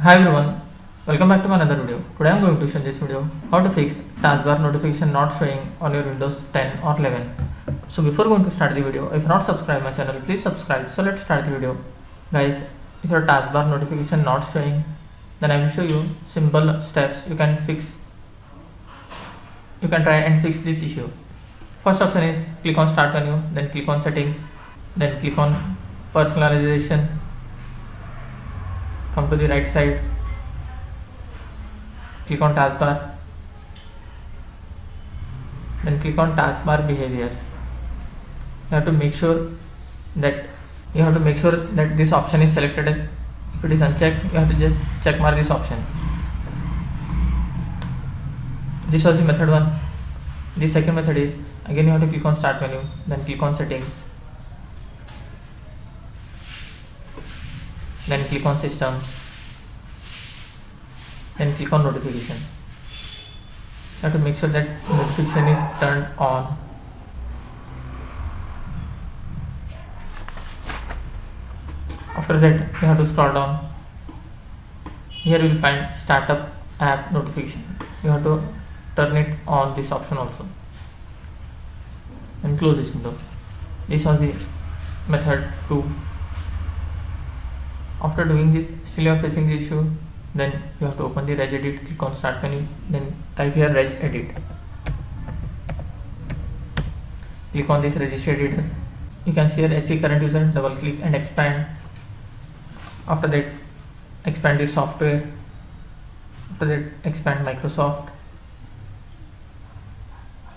Hi everyone, welcome back to my another video. Today I am going to show in this video how to fix taskbar notification not showing on your Windows 10 or 11. So before going to start the video, if not subscribed my channel, please subscribe. So let's start the video. Guys, if your taskbar notification not showing, then I will show you simple steps you can fix. You can try and fix this issue. First option is click on start menu, then click on settings, then click on personalization. Come to the right side, click on taskbar, then click on taskbar behaviors. You have to make sure that this option is selected. If it is unchecked, you have to just check mark this option. This was the method 1. The second method is again you have to click on start menu, then click on settings, then click on system, then click on notification. You have to make sure that notification is turned on. After that you have to scroll down. Here you will find startup app notification. You have to turn it on, this option also, and close this window. This was the method 2. After doing this, still you are facing the issue, then you have to open the regedit, click on start menu, then type here regedit. Click on this register editor. You can see here SE current user, double click and expand. After that, expand the software. After that, expand Microsoft.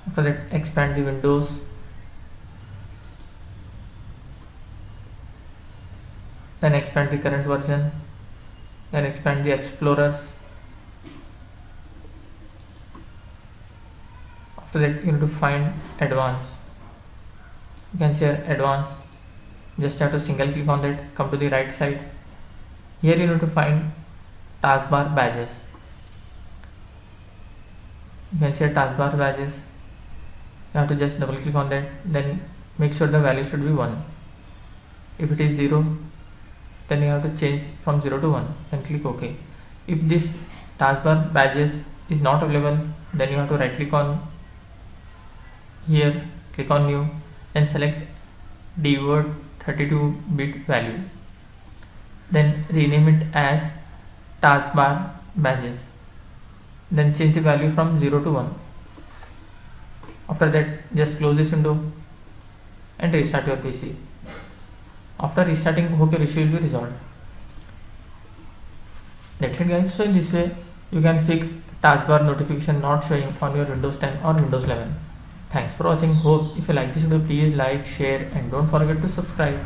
After that, expand the Windows. Then expand the current version. Then expand the explorers. After that, you need to find advanced. You can see here advanced. Just have to single click on that. Come to the right side. Here you need to find taskbar badges. You can see taskbar badges. You have to just double click on that. Then make sure the value should be 1. If it is 0, then you have to change from 0 to 1 and click OK. If this taskbar badges is not available, then you have to right click on here, click on new, then select dword 32-bit value, then rename it as taskbar badges, then change the value from 0 to 1. After that, just close this window and restart your PC. After restarting, hope your issue will be resolved. That's it guys. So in this way you can fix taskbar notification not showing on your Windows 10 or Windows 11. Thanks for watching. Hope if you like this video, please like, share and don't forget to subscribe.